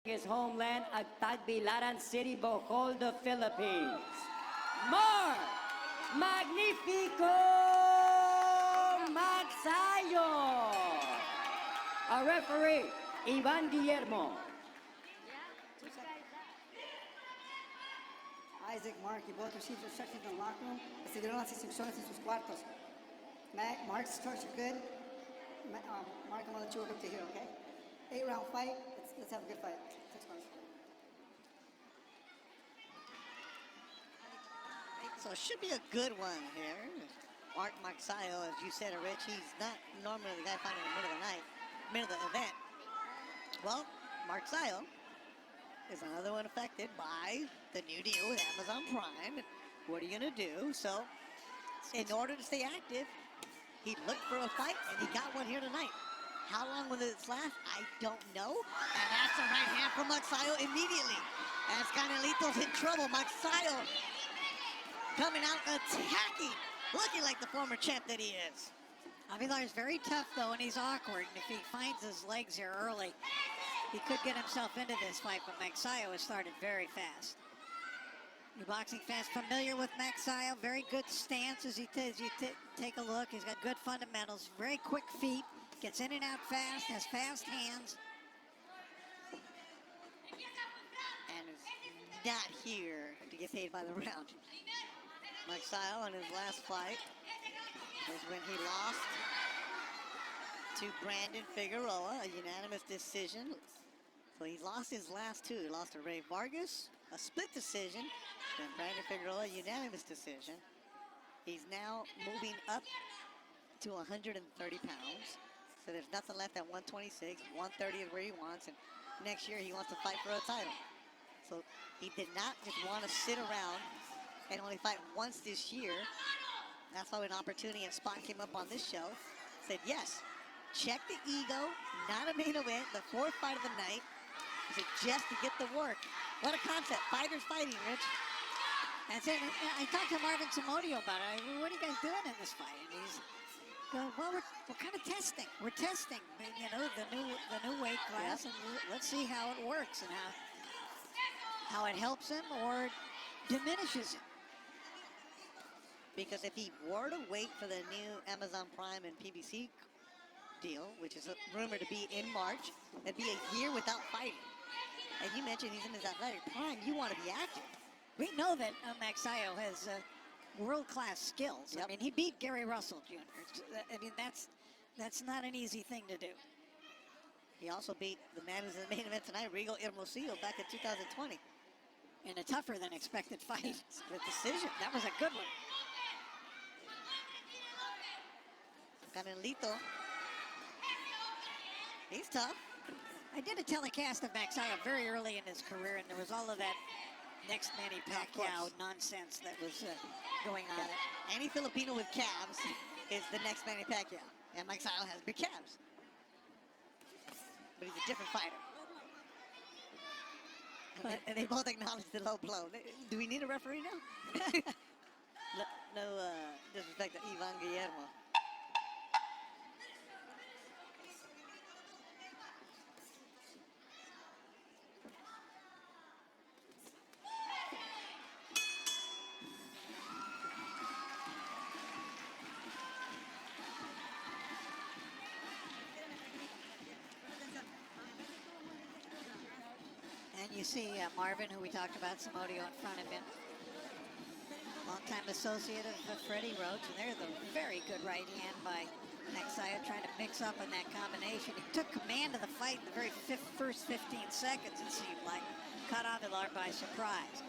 his homeland at Tagbilaran City, Bohol, the Philippines. More Magnifico Magsayo. A referee, Ivan Guillermo. Isaac, Mark, you both received instructions in the locker room. Recibieron las instrucciones en sus cuartos. Mark's instructions are good. Mark, I'm going to let you work up to here, okay? 8-round fight. Let's have a good fight. 6 rounds. So it should be a good one here. Mark Magsayo, as you said, Rich, he's not normally the guy fighting in the middle of the night, middle of the event. Well, Magsayo is another one affected by the new deal with Amazon Prime. What are you going to do? So in order to stay active, he looked for a fight, and he got one here tonight. How long will this last? I don't know. And that's a right hand from Magsayo immediately. As Canelito's in trouble, Magsayo coming out attacking, looking like the former champ that he is. Avelar is very tough, though, and he's awkward. And if he finds his legs here early, he could get himself into this fight, but Magsayo has started very fast. Your boxing fans familiar with Magsayo, very good stance as you take a look. He's got good fundamentals, very quick feet, gets in and out fast, has fast hands. And is not here to get paid by the round. Magsayo in his last fight is when he lost to Brandon Figueroa, a unanimous decision. So he's lost his last two. He lost to Ray Vargas, a split decision, and Brandon Figueroa, a unanimous decision. He's now moving up to 130 pounds. So there's nothing left at 126. 130 is where he wants, and next year he wants to fight for a title. So he did not just want to sit around and only fight once this year. That's why an opportunity and spot came up on this show. Said, yes, check the ego, not a main event, the fourth fight of the night. He said, just to get the work. What a concept, fighters fighting, Rich. That's it. I talked to Marvin Samodio about it. What are you guys doing in this fight? And he's going, well, we're kind of testing. We're testing, you know, the new weight class, and let's see how it works and how it helps him or diminishes him. Because if he were to wait for the new Amazon Prime and PBC deal, which is rumored to be in March, it'd be a year without fighting. And you mentioned he's in his athletic prime. You want to be active. We know that Magsayo has world-class skills. Yep. I mean, he beat Gary Russell Jr. I mean, that's not an easy thing to do. He also beat the man who's in the main event tonight, Rigo Hermosillo, back in 2020. In a tougher than expected fight. Split decision. That was a good one. Canelito. He's tough. I did a telecast of Magsayo very early in his career, and there was all of that next Manny Pacquiao nonsense that was going on. Any Filipino with calves is the next Manny Pacquiao. And Magsayo has big calves. But he's a different fighter. And they both acknowledge the low blow. Do we need a referee now? no disrespect to Ivan Guillermo. And you see Marvin, who we talked about, Samodio in front of him. Longtime associate of Freddie Roach, and there's a very good right hand by Magsayo trying to mix up in that combination. He took command of the fight in the very first 15 seconds, it seemed like. Caught Avelar by surprise.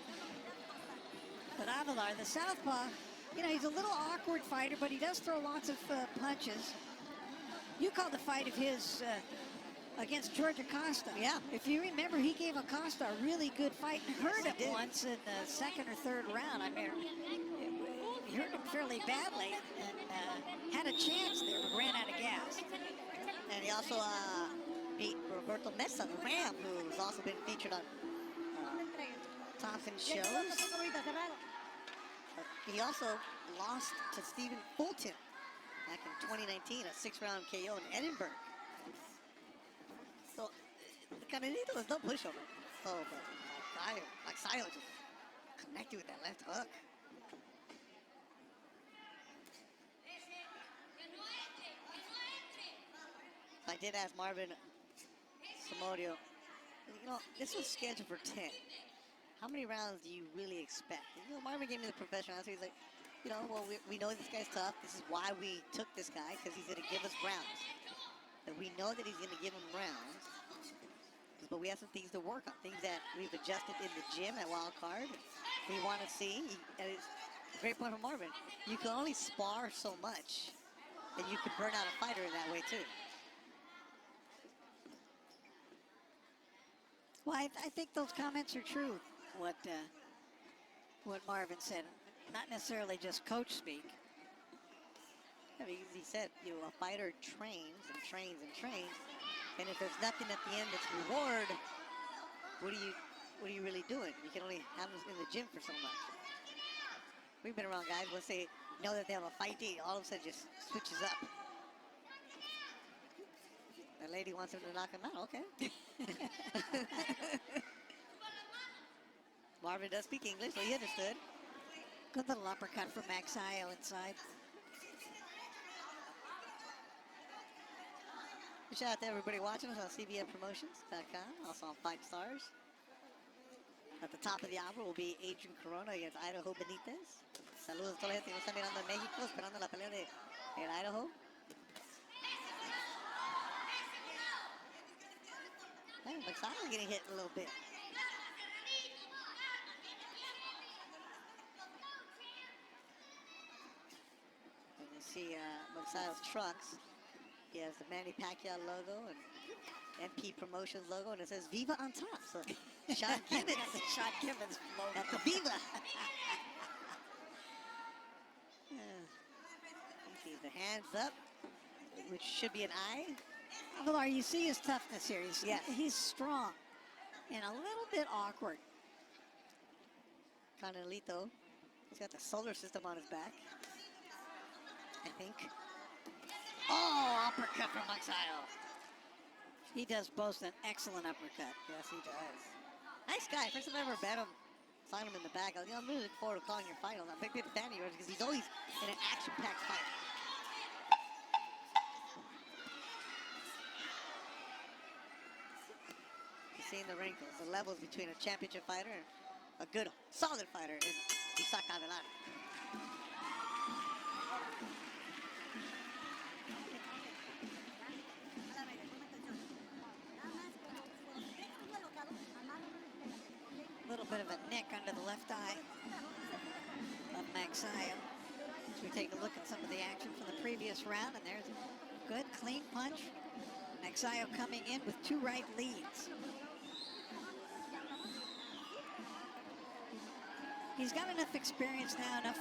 But Avelar, the southpaw, you know, he's a little awkward fighter, but he does throw lots of punches. You called the fight of his against George Acosta. Yeah. If you remember, he gave Acosta a really good fight and hurt him once in the second or third round. I mean, he hurt him fairly badly and had a chance there, but ran out of gas. And he also beat Roberto Mesa, the Ram, who's also been featured on Thompson's shows. He also lost to Stephen Fulton back in 2019, a 6-round KO in Edinburgh. So Canelito, there's no pushover. Oh, but Magsayo just connected with that left hook. I did ask Marvin Samodio, this was scheduled for 10. How many rounds do you really expect? Marvin gave me the professional answer. He's like, well, we know this guy's tough. This is why we took this guy, because he's going to give us rounds. And we know that he's going to give him rounds. But we have some things to work on, things that we've adjusted in the gym at Wild Card. We want to see, and it's a great point from Marvin. You can only spar so much, and you can burn out a fighter in that way too. Well, I think those comments are true. What Marvin said, not necessarily just coach speak. Yeah, he said, a fighter trains and trains and trains, and if there's nothing at the end that's reward, what are you really doing? You can only have them in the gym for so much. We've been around guys, once they know that they have a fight date, all of a sudden just switches up. The lady wants him to knock him out, okay. Marvin does speak English, so he understood. Good little uppercut from Magsayo inside. Shout out to everybody watching us on cbnpromotions.com, also on 5 Stars. At the top of the hour will be Adrian Corona against Idaho Benitez. Saludos a toda la gente que nos está mirando en México, esperando la pelea de Idaho. Hey, Magsayo getting hit a little bit. And you see Magsayo's trunks. He has the Manny Pacquiao logo and MP Promotions logo, and it says Viva on top. So Sean Gibbons. Sean Gibbons logo. At the Viva. See the hands up, which should be an eye. Avelar, you see his toughness here. He's strong and a little bit awkward. Canelito, he's got the solar system on his back, I think. Oh, uppercut from Magsayo. He does boast an excellent uppercut. Yes, he does. Nice guy. First time I ever met him, saw him in the back. I'm really looking forward to calling your fight. I'm a big fan of yours because he's always in an action-packed fight. You're seeing the wrinkles, the levels between a championship fighter and a good, solid fighter in Avelar. A little bit of a nick under the left eye of Magsayo. As we take a look at some of the action from the previous round, and there's a good, clean punch. Magsayo coming in with 2 right leads. He's got enough experience now, enough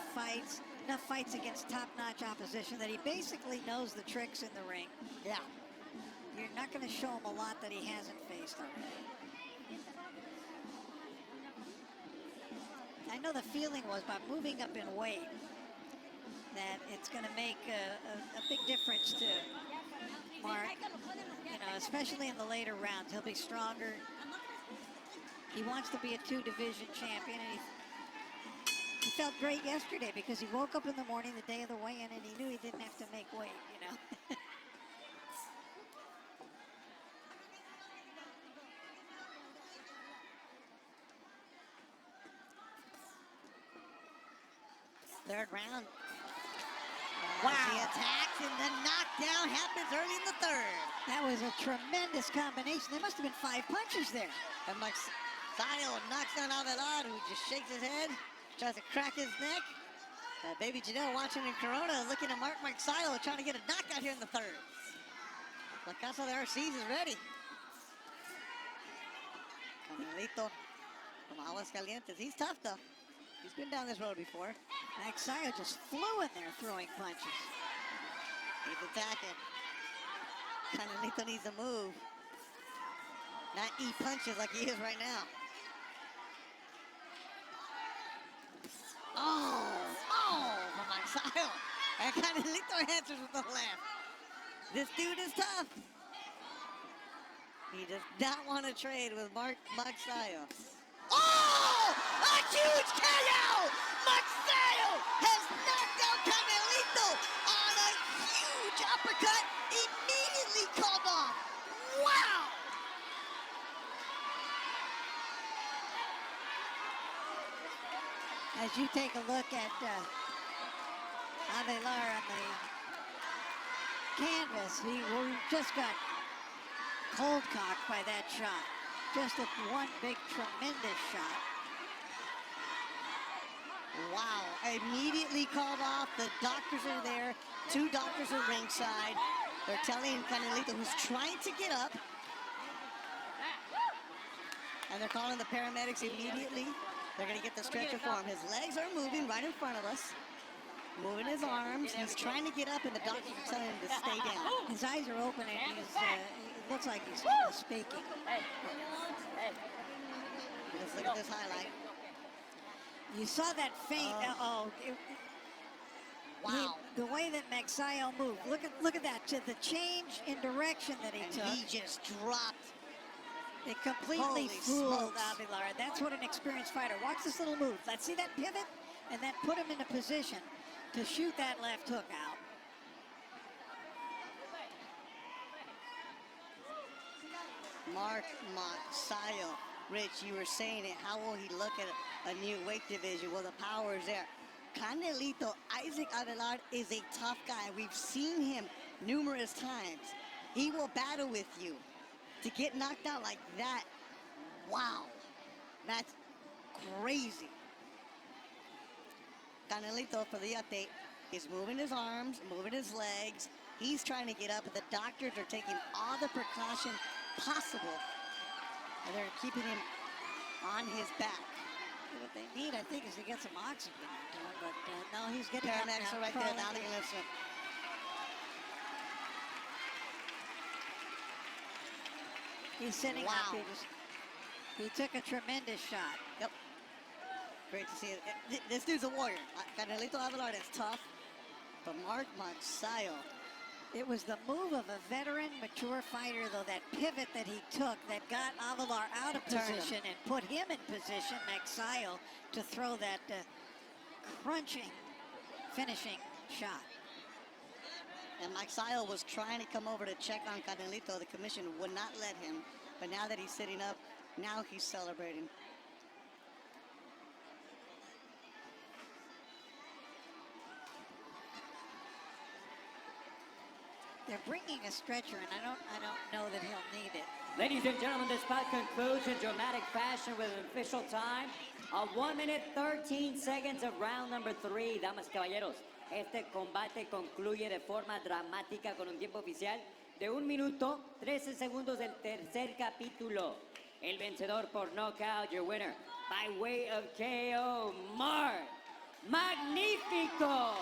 fights against top-notch opposition that he basically knows the tricks in the ring. Yeah. You're not going to show him a lot that he hasn't faced already. I know the feeling was by moving up in weight that it's going to make a big difference to Mark, especially in the later rounds. He'll be stronger. He wants to be a 2-division champion, and he felt great yesterday because he woke up in the morning the day of the weigh-in and he knew he didn't have to make weight, Third round. Wow. The attacks and the knockdown happens early in the third. That was a tremendous combination. There must have been 5 punches there. And Magsayo knocks down Avelar, who just shakes his head, tries to crack his neck. Baby Janelle watching in Corona, looking at Mark Magsayo, trying to get a knockout here in the third. La Casa de RCs is ready. Canelito from Aguascalientes. He's tough, though. He's been down this road before. Magsayo just flew in there throwing punches. He's attacking. Canelito needs to move. Not eat punches like he is right now. Oh, from Magsayo. And Canelito answers with the left. This dude is tough. He does not want to trade with Mark Magsayo. Oh! A huge KO! Magsayo has knocked out Canelito on a huge uppercut, immediately called off. Wow! As you take a look at Avelar on the canvas, he just got cold cocked by that shot. Just a one big tremendous shot. Wow, immediately called off. The doctors are there. 2 doctors are ringside. They're telling Canelito, who's trying to get up. And they're calling the paramedics immediately. They're gonna get the stretcher for him. His legs are moving right in front of us. Moving his arms. He's trying to get up and the doctors are telling him to stay down. His eyes are open and it looks like he's speaking. Just look at this highlight. You saw that feint. Wow. The way that Magsayo moved. Look at that. To the change in direction that he And took. he just dropped. It completely Holy fooled smokes. Avelar. That's what an experienced fighter. Watch this little move. Let's see that pivot and then put him in a position to shoot that left hook out. Mark Magsayo. Rich, you were saying it. How will he look at a new weight division? Well, the power is there. Canelito, Isaac Avelar is a tough guy. We've seen him numerous times. He will battle with you. To get knocked out like that, wow. That's crazy. Canelito, for the update, is moving his arms, moving his legs. He's trying to get up, but the doctors are taking all the precaution possible. And they're keeping him on his back. What they need, I think, is to get some oxygen into him, but no, he's getting up Paramedics now, are right there. crawling. Now they're going to He's sitting Wow. up. He took a tremendous shot. Yep. Great to see it. This dude's a warrior. Canelito Avelar is tough. But Mark Magsayo. It was the move of a veteran, mature fighter, though, that pivot that he took that got Avelar out of Turned him. position and put him in position, Magsayo, to throw that crunching, finishing shot. And Magsayo was trying to come over to check on Canelito. The commission would not let him. But now that he's sitting up, now he's celebrating. They're bringing a stretcher, and I don't know that he'll need it. Ladies and gentlemen, this bout concludes in dramatic fashion with an official time of 1 minute 13 seconds of round number 3. Damas, caballeros, este combate concluye de forma dramática con un tiempo oficial de 1 minuto 13 segundos del tercer capítulo. El vencedor por knockout, your winner, by way of KO, Mark Magnifico